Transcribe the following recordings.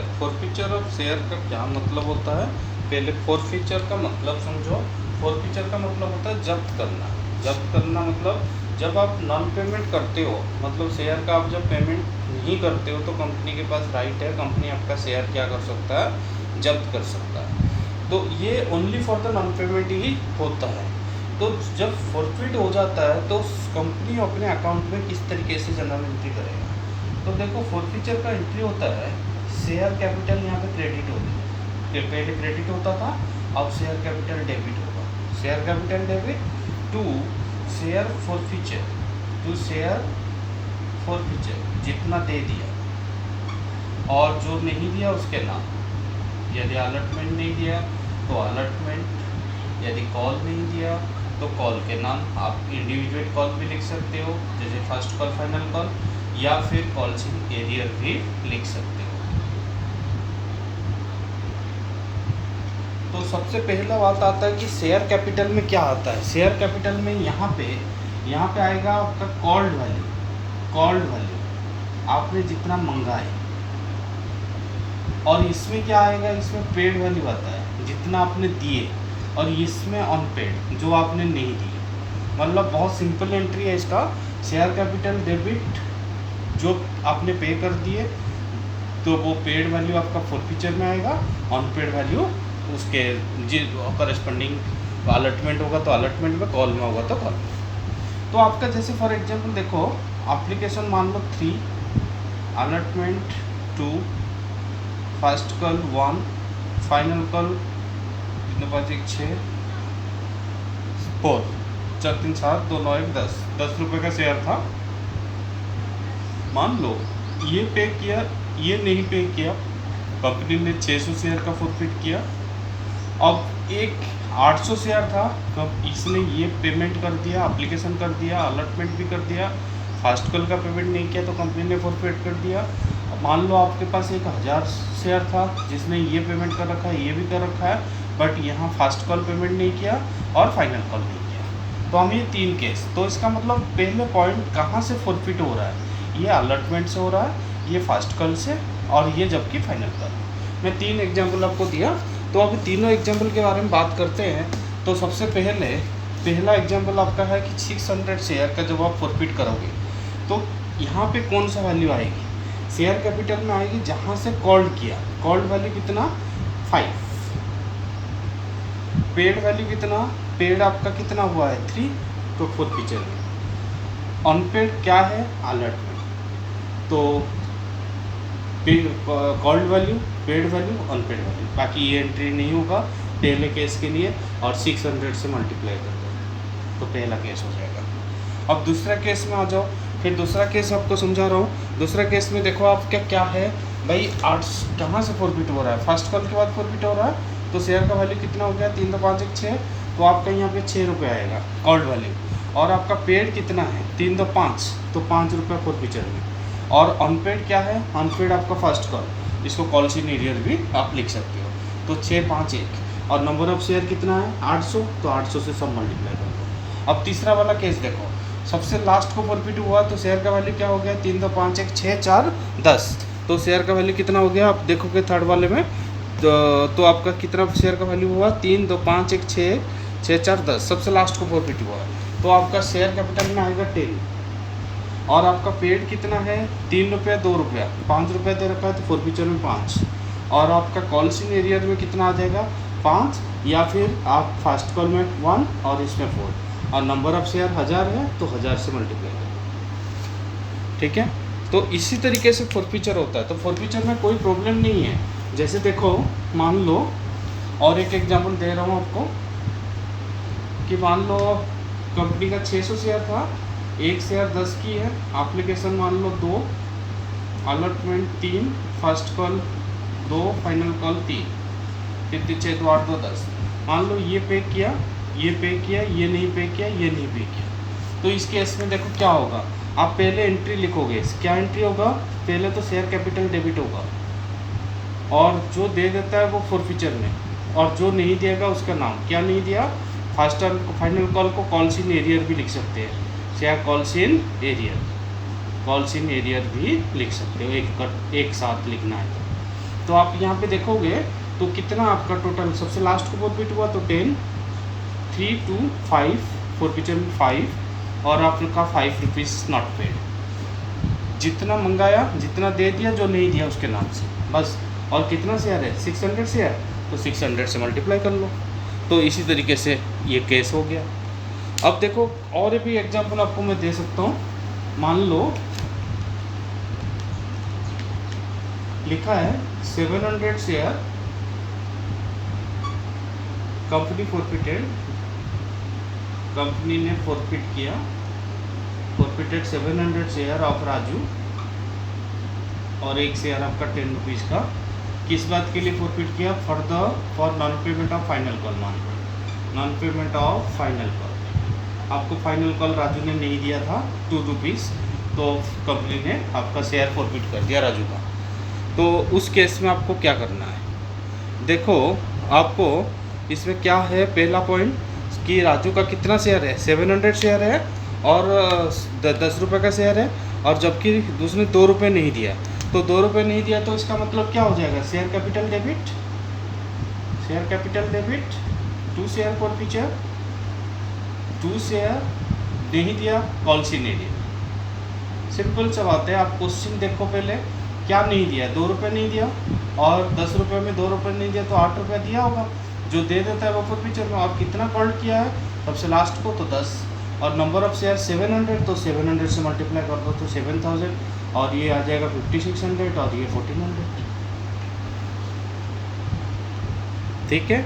Share. Forfeiture of share का क्या मतलब होता है? पहले फॉरफीचर का मतलब समझो। फॉरफीचर का मतलब होता है जब्त करना। जब्त करना मतलब जब आप नॉन पेमेंट करते हो, मतलब शेयर का आप जब पेमेंट नहीं करते हो तो कंपनी के पास राइट है, कंपनी आपका शेयर क्या कर सकता है? जब्त कर सकता है। तो ये only for the non payment ही होता है। तो जब फॉरफिट हो जाता है तो कंपनी अपने अकाउंट में किस तरीके से जनरल एंट्री करेगा? तो देखो, फॉरफीचर का एंट्री होता है, शेयर कैपिटल यहाँ पे क्रेडिट होती है। पहले क्रेडिट होता था, अब शेयर कैपिटल डेबिट होगा। Share capital debit to share forfeiture, to share forfeiture, जितना दे दिया और जो नहीं दिया उसके नाम। यदि अलॉटमेंट नहीं दिया तो अलॉटमेंट, यदि कॉल नहीं दिया तो कॉल के नाम। आप इंडिविजुअल कॉल भी लिख सकते हो, जैसे फर्स्ट कॉल, फाइनल कॉल, या फिर कॉल्स इन एरियर भी लिख सकते हो। तो सबसे पहला बात आता है कि शेयर कैपिटल में क्या आता है। शेयर कैपिटल में यहाँ पे आएगा आपका कॉल्ड वैल्यू। कॉल्ड वैल्यू आपने जितना मंगा है, और इसमें क्या आएगा? इसमें पेड वैल्यू आता है, जितना आपने दिए, और इसमें अनपेड, जो आपने नहीं दिए। मतलब बहुत सिंपल एंट्री है इसका। शेयर कैपिटल डेबिट, जो आपने पे कर दिए तो वो पेड वैल्यू आपका फॉरफीचर में आएगा, अनपेड वैल्यू उसके जी करस्पॉन्डिंग अलॉटमेंट होगा तो अलॉटमेंट में, कॉल में होगा तो कॉल में। तो आपका जैसे फॉर एग्जांपल देखो, एप्लीकेशन मान लो 3, allotment 2, first call 1, final call 5 1 6 4 4 3 7 2 9 1 10 रुपये का शेयर था। मान लो ये पे किया, ये नहीं पे किया, कंपनी ने 600 शेयर का फॉरफिट किया। अब एक 800 शेयर था, कब इसने ये पेमेंट कर दिया, एप्लीकेशन कर दिया, अलॉटमेंट भी कर दिया, फर्स्ट कॉल का पेमेंट नहीं किया तो कंपनी ने फॉरफिट कर दिया। अब मान लो आपके पास 1000 शेयर था, जिसने ये पेमेंट कर रखा है, ये भी कर रखा है, बट यहाँ फर्स्ट कॉल पेमेंट नहीं किया और फाइनल कॉल नहीं किया। तो हम ये 3 केस, तो इसका मतलब पहले पॉइंट कहाँ से फॉरफिट हो रहा है? ये अलॉटमेंट से हो रहा है, ये फर्स्ट कॉल से, और ये जबकि फाइनल कॉल। मैं 3 एग्जाम्पल आपको दिया। तो अभी तीनों एग्जाम्पल के बारे में बात करते हैं। तो सबसे पहला एग्जाम्पल आपका है कि 600 शेयर का जब आप फॉरफिट करोगे तो यहाँ पे कौन सा वैल्यू आएगी? शेयर कैपिटल में आएगी जहाँ से कॉल्ड किया। कॉल्ड वैल्यू कितना? 5। पेड वैल्यू कितना? पेड आपका कितना हुआ है? 3। तो फॉरफीचर में अनपेड क्या है? अलॉटमेंट। तो called value, paid value, unpaid value, बाकी ये एंट्री नहीं होगा पहले केस के लिए, और 600 से मल्टीप्लाई कर दो तो पहला केस हो जाएगा। अब दूसरा केस में आ जाओ। फिर दूसरा केस आपको समझा रहा हूँ। दूसरा केस में देखो आपका क्या है भाई, 8 कहाँ से फॉरफिट हो रहा है? फर्स्ट कॉल के बाद फॉरफिट हो रहा है, तो शेयर का वैल्यू कितना हो गया? 3 2 5 1 6, तो आपका यहाँ पे 6 रुपये आएगा कॉल्ड वैल्यू। और आपका पेड कितना है? 3 2 5, तो 5 रुपये फॉरफीचर में। और अनपेड क्या है? अनपेड आपका फर्स्ट कॉल, इसको कॉल्स इन एरियर भी आप लिख सकते हो। तो 6 5 1, और नंबर ऑफ शेयर कितना है? 800, तो 800 से सब मल्टीप्लाई कर दो। अब तीसरा वाला केस देखो, सबसे लास्ट को फॉरफिट हुआ तो शेयर का वैल्यू क्या हो गया? 3 2 5 1 6 4 10, तो शेयर का वैल्यू कितना हो गया? आप देखोगे थर्ड वाले में तो आपका कितना शेयर का वैल्यू हुआ? 3 2 5 1 6 6 4 10, सबसे लास्ट को प्रॉफिट हुआ है, तो आपका शेयर कैपिटल में आएगा 10। और आपका पेड कितना है? 3 रुपये 2 रुपया, 5 रुपये दे रखा है तो फॉरफीचर में 5। और आपका कॉल्स इन एरियर में कितना आ जाएगा? 5, या फिर आप फर्स्ट कॉल में 1 और इसमें 4, और नंबर ऑफ शेयर 1000 है तो 1000 से मल्टीप्लाई करें। ठीक है, तो इसी तरीके से फॉरफीचर होता है। तो फॉरफीचर में कोई प्रॉब्लम नहीं है। जैसे देखो, मान लो, और एक एग्जांपल दे रहा हूँ आपको कि मान लो कंपनी का 600 शेयर था, एक शेयर 10 की है, एप्लीकेशन मान लो 2, allotment 3, first call 2, final call 3, फिर 6 2 8 2 10। मान लो ये पे किया, ये पे किया, ये नहीं पे किया, ये नहीं पे किया, तो इस केस में देखो क्या होगा। आप पहले एंट्री लिखोगे, क्या एंट्री होगा? पहले तो शेयर कैपिटल डेबिट होगा, और जो दे देता है वो फॉरफीचर में, और जो नहीं देगा उसका नाम। क्या नहीं दिया? फर्स्ट और फाइनल कॉल को कॉल्स इन एरियर भी लिख सकते हैं, share calls in arrear, calls in arrear भी लिख सकते हो, एक साथ लिखना है तो आप यहाँ पे देखोगे तो कितना आपका टोटल सबसे लास्ट को फॉरफिट हुआ तो 10, 3, 2, 5, फॉरफिचर में 5 और आपका 5 रुपीज़ नॉट पेड। जितना मंगाया जितना दे दिया, जो नहीं दिया उसके नाम से बस। और कितना शेयर है 600 शेयर, तो 600 से मल्टीप्लाई कर लो। तो इसी तरीके से ये केस हो गया। अब देखो और भी एग्जांपल आपको मैं दे सकता हूँ। मान लो लिखा है 700 शेयर कंपनी फॉरफिटेड, कंपनी ने फॉरफिट किया, फॉरफिटेड 700 शेयर ऑफ राजू और एक शेयर आपका 10 रुपीज़ का। किस बात के लिए फॉरफिट किया? For non payment of final call. मान लो non payment of final call, आपको फाइनल कॉल राजू ने नहीं दिया था 2 रुपीज़, तो कंपनी ने आपका शेयर फॉरफिट कर दिया राजू का। तो उस केस में आपको क्या करना है? देखो आपको इसमें क्या है, पहला पॉइंट कि राजू का कितना शेयर है, 700 शेयर है और 10 रुपये का शेयर है, और जबकि दूसरे 2 रुपये नहीं दिया। तो 2 रुपये नहीं दिया तो इसका मतलब क्या हो जाएगा? Share capital debit, share capital debit, 2 share forfeiture, 2 share नहीं दिया, पॉलिसी नहीं दिया। सिंपल सा बात है। आप क्वेश्चन देखो पहले, क्या नहीं दिया? 2 रुपये नहीं दिया, और 10 रुपये में 2 रुपये नहीं दिया तो 8 रुपये दिया होगा, जो दे देता है वो फॉरफिचर में। और कितना कॉल्ड किया है सबसे लास्ट को? तो 10, और नंबर ऑफ शेयर 700, तो 700 से मल्टीप्लाई कर दो तो 7000, और ये आ जाएगा 5600 और ये 1400। ठीक है,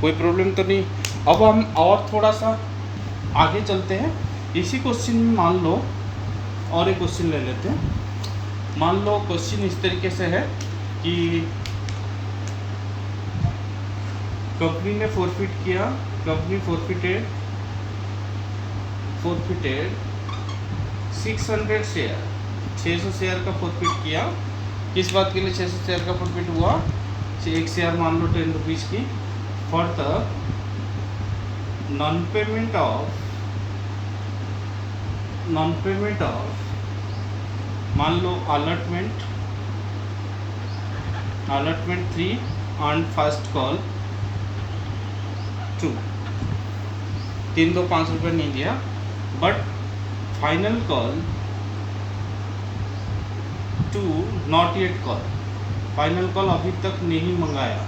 कोई प्रॉब्लम तो नहीं। अब हम और थोड़ा सा आगे चलते हैं। इसी क्वेश्चन में मान लो और एक क्वेश्चन ले लेते हैं। मान लो क्वेश्चन इस तरीके से है कि कंपनी ने फॉरफिट किया, कंपनी फॉरफिटेड 600 शेयर, 600 शेयर का फॉरफिट किया। किस बात के लिए 600 शेयर का फॉरफिट हुआ? एक शेयर मान लो 10 रुपीज़ की, for the non payment of मान लो अलॉटमेंट 3 ऑन फर्स्ट कॉल 2, 3 2 5 रुपये नहीं दिया, but final call 2 not yet call, final call अभी तक नहीं मंगाया।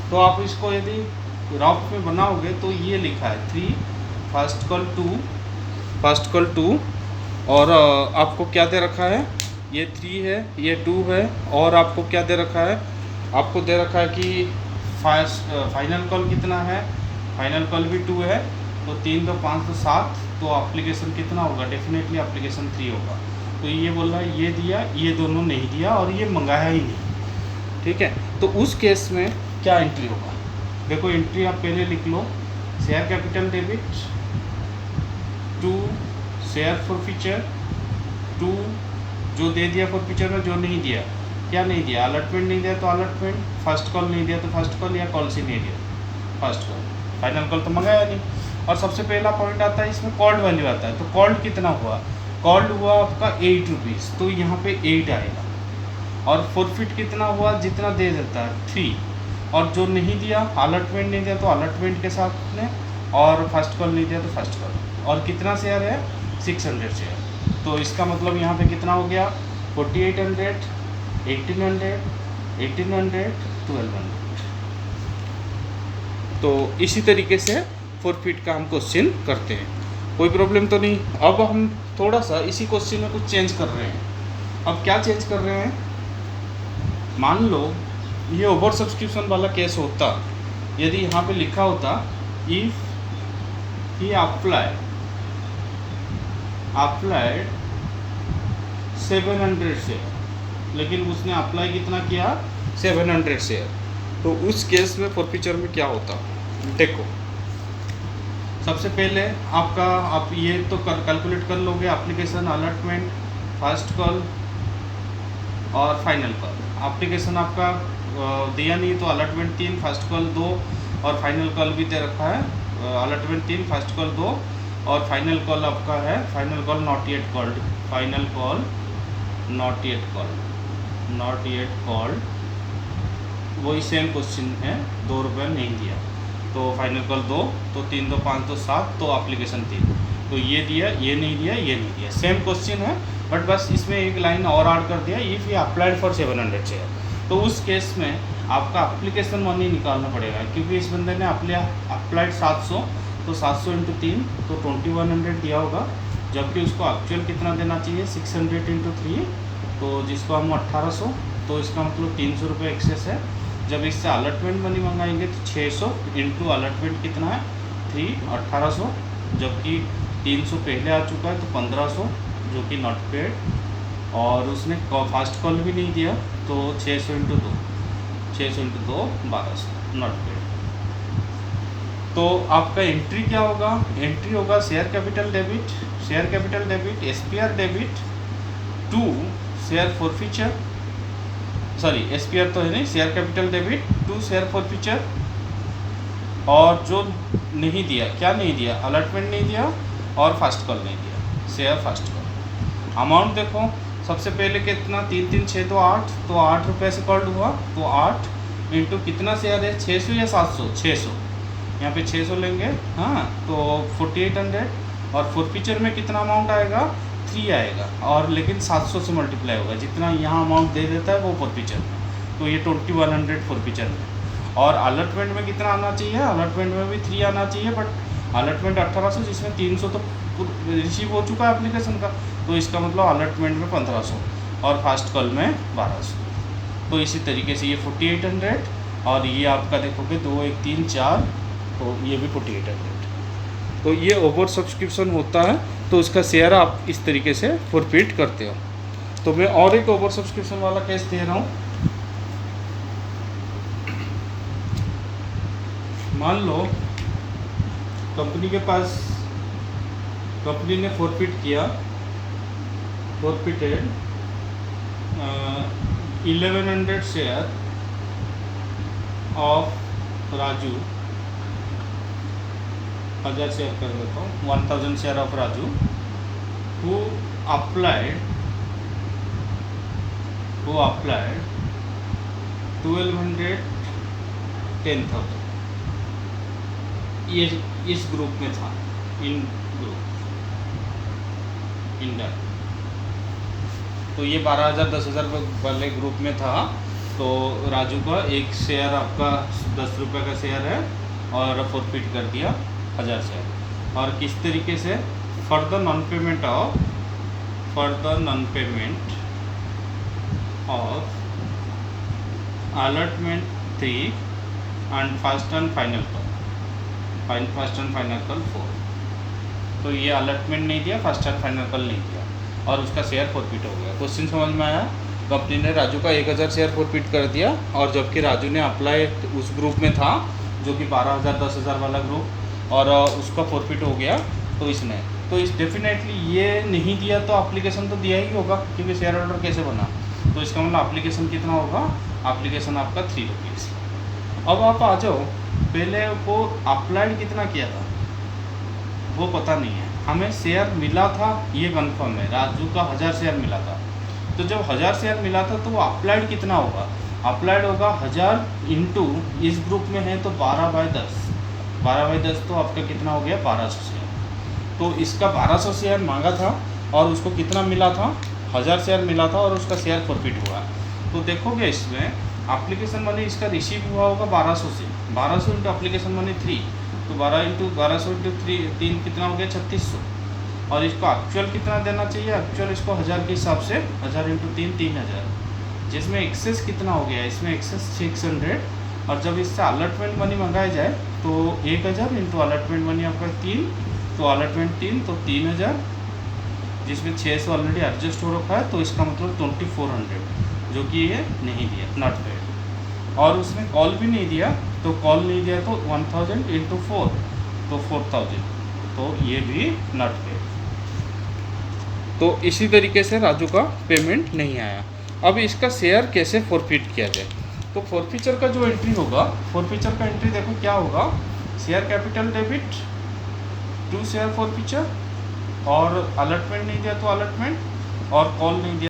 तो आप इसको यदि रफ में बनाओगे तो ये लिखा है 3 फर्स्ट कॉल 2 और आपको क्या दे रखा है? ये 3 है, ये 2 है, और आपको क्या दे रखा है? आपको दे रखा है कि फाइनल कॉल कितना है? फाइनल कॉल भी 2 है, तो 3 तो 5 तो 7, तो एप्लीकेशन कितना होगा? डेफिनेटली एप्लीकेशन 3 होगा। तो ये बोल रहा है ये दिया, ये दोनों नहीं दिया और ये मंगाया ही नहीं। ठीक है, तो उस केस में क्या एंट्री होगा? देखो एंट्री आप पहले लिख लो, share capital debit, 2 share forfeiture, 2 जो दे दिया फॉरफिचर में, जो नहीं दिया, क्या नहीं दिया? अलॉटमेंट नहीं दिया तो अलॉटमेंट, फर्स्ट कॉल नहीं दिया तो फर्स्ट कॉल, या कॉल से नहीं दिया फर्स्ट कॉल, फाइनल कॉल तो मंगाया नहीं। और सबसे पहला पॉइंट आता है इसमें कॉल्ड वैल्यू आता है। तो कॉल्ड कितना हुआ? कॉल्ड हुआ आपका 8 रुपीज़, तो यहाँ पे 8 आएगा। और फॉरफिट कितना हुआ? जितना दे देता है 3, और जो नहीं दिया, अलॉटमेंट नहीं दिया तो अलॉटमेंट के साथ में, और फर्स्ट कॉल नहीं दिया तो फर्स्ट कॉल। और कितना शेयर है? 600 शेयर। तो इसका मतलब यहाँ पे कितना हो गया? 4800, 1800, 1200। तो इसी तरीके से फॉरफिट का हम क्वेश्चन करते हैं, कोई प्रॉब्लम तो नहीं। अब हम थोड़ा सा इसी क्वेश्चन में कुछ चेंज कर रहे हैं। अब क्या चेंज कर रहे हैं? मान लो ये ओवर सब्सक्रिप्शन वाला केस होता, यदि यहाँ पे लिखा होता इफ ही अप्लाइड 700 शेयर, लेकिन उसने अप्लाई कितना किया? 700 शेयर। तो उस केस में फॉरफिचर में क्या होता? देखो सबसे पहले आप ये तो कैलकुलेट कर लोगे, एप्लीकेशन, अलॉटमेंट, फर्स्ट कॉल और फाइनल कॉल। एप्लीकेशन आपका दिया नहीं तो अलॉटमेंट 3, फर्स्ट कॉल 2 और फाइनल कॉल भी दे रखा है। अलॉटमेंट 3, फर्स्ट कॉल 2 और फाइनल कॉल आपका है final call not yet called, final call not yet called. Not yet called, वही सेम क्वेश्चन है, 2 रुपये नहीं दिया तो फाइनल कॉल 2, तो 3 2 5 2 7, तो एप्लीकेशन 3, तो ये दिया, ये नहीं दिया, ये नहीं दिया, सेम क्वेश्चन है बट बस इसमें एक लाइन और ऐड कर दिया, if you applied for 700 share. तो उस केस में आपका एप्लीकेशन मनी निकालना पड़ेगा, क्योंकि इस बंदे ने अप्लाइड 700, तो 700 इंटू 3 तो 2100 दिया होगा, जबकि उसको एक्चुअल कितना देना चाहिए 600 इंटू 3, तो जिसको हम 1800, तो इसका मतलब 300 रुपये एक्सेस है। जब इससे अलॉटमेंट मनी मंगाएंगे तो 600 इंटू अलॉटमेंट कितना है 3, 1800, जबकि 300 पहले आ चुका है तो 1500 जो कि नॉट पेड, और उसने फास्ट कॉल भी नहीं दिया तो 600 इंटू 2, 600 इंटू 2 1200 नॉट पेड। तो आपका एंट्री क्या होगा, एंट्री होगा share capital debit, share capital debit, SPR debit to share forfeiture, sorry SPR तो है नहीं, share capital debit to share forfeiture, और जो नहीं दिया, क्या नहीं दिया, अलॉटमेंट नहीं दिया और फास्ट कॉल नहीं दिया, शेयर फास्ट कॉल। अमाउंट देखो, सबसे पहले कितना 3 3 6 तो 8, तो 8 रुपये से कॉल्ड हुआ, तो 8 इंटू कितना शेयर है 600 या 700, 600, यहाँ पे 600 लेंगे, हाँ, तो 4800, और फॉरफीचर में कितना अमाउंट आएगा 3 आएगा, और लेकिन 700 से मल्टीप्लाई होगा, जितना यहाँ अमाउंट दे देता है वो फॉरफीचर में, तो ये 2100 फॉरफीचर में। और अलॉटमेंट में कितना आना चाहिए, अलॉटमेंट में भी 3 आना चाहिए, बट अलॉटमेंट 1800, जिसमें 300 तो रिसीव हो चुका है एप्लीकेशन का, तो इसका मतलब अलॉटमेंट में 1500 और फास्ट कॉल में 1200। तो इसी तरीके से ये 4800, और ये आपका देखोगे 2 1 3 4, तो ये भी 4800। तो ये ओवर सब्सक्रिप्शन होता है, तो उसका शेयर आप इस तरीके से फॉरफिट करते हो। तो मैं और एक ओवर सब्सक्रिप्शन वाला केस दे रहा हूँ। मान लो कंपनी के पास, कंपनी ने फॉरफिट किया, forfeited 1100 share of Raju, 1000 share कर देता हूँ, 1000 share of Raju who applied 1200 10,000, ये इस ग्रुप में था, इन ग्रुप इंडर, तो ये 12,000 10,000 वाले ग्रुप में था। तो राजू का एक शेयर आपका 10 रुपये का शेयर है, और फॉरफिट कर दिया 1000 शेयर। और किस तरीके से, for the non payment of allotment 3 and first and final call, first and final call 4, तो ये अलॉटमेंट नहीं दिया, फर्स्ट एंड फाइनल कॉल नहीं दिया, और उसका शेयर फॉरफिट हो गया। क्वेश्चन समझ में आया। कंपनी ने राजू का 1000 शेयर फॉरफिट कर दिया, और जबकि राजू ने अप्लाई उस ग्रुप में था जो कि 12,000 10,000 वाला ग्रुप, और उसका फॉरफिट हो गया। तो इसने, तो इस डेफिनेटली ये नहीं दिया तो एप्लीकेशन तो दिया ही होगा, क्योंकि शेयर होल्डर कैसे बना, तो इसका मतलब एप्लीकेशन कितना होगा, एप्लीकेशन आपका 3 रुपीज़। अब आप आ जाओ, पहले वो अप्लाइड कितना किया था वो पता नहीं है, हमें शेयर मिला था ये कंफर्म है, राजू का 1000 शेयर मिला था। तो जब 1000 शेयर मिला था तो वो अप्लाइड कितना होगा, अप्लाइड होगा 1000 इंटू, इस ग्रुप में है तो 12/10, 12/10 तो आपका कितना हो गया 1200 शेयर। तो इसका 1200 शेयर मांगा था, और उसको कितना मिला था 1000 शेयर मिला था, और उसका शेयर फॉरफिट हुआ। तो देखोगे इसमें एप्लीकेशन मनी इसका रिसीव हुआ होगा 1200 से, 1200 इंटू एप्लीकेशन मनी 3, तो 12 इंटू 1200 इंटू 3 कितना हो गया 3600। और इसको एक्चुअल कितना देना चाहिए, एक्चुअल इसको 1000 के हिसाब से 1000 इंटू 3 3000, जिसमें एक्सेस कितना हो गया, इसमें एक्सेस 600। और जब इससे अलॉटमेंट मनी मंगाया जाए तो 1000 इंटू अलॉटमेंट मनी आपका 3, तो अलॉटमेंट 3 तो 3000, जिसमें 600 ऑलरेडी एडजस्ट हो रखा है, तो इसका मतलब 2400, जो कि ये नहीं दिया, नॉट पेड। और उसने कॉल भी नहीं दिया, तो कॉल नहीं दिया तो 1000 इंटू 4 तो 4000, तो ये भी नॉट पेड। तो इसी तरीके से राजू का पेमेंट नहीं आया। अब इसका शेयर कैसे फॉरफिट किया जाए, तो फॉरफीचर का जो एंट्री होगा, फॉरफीचर का एंट्री देखो क्या होगा, share capital debit to share forfeiture, और अलॉटमेंट नहीं दिया तो अलॉटमेंट, और कॉल नहीं दिया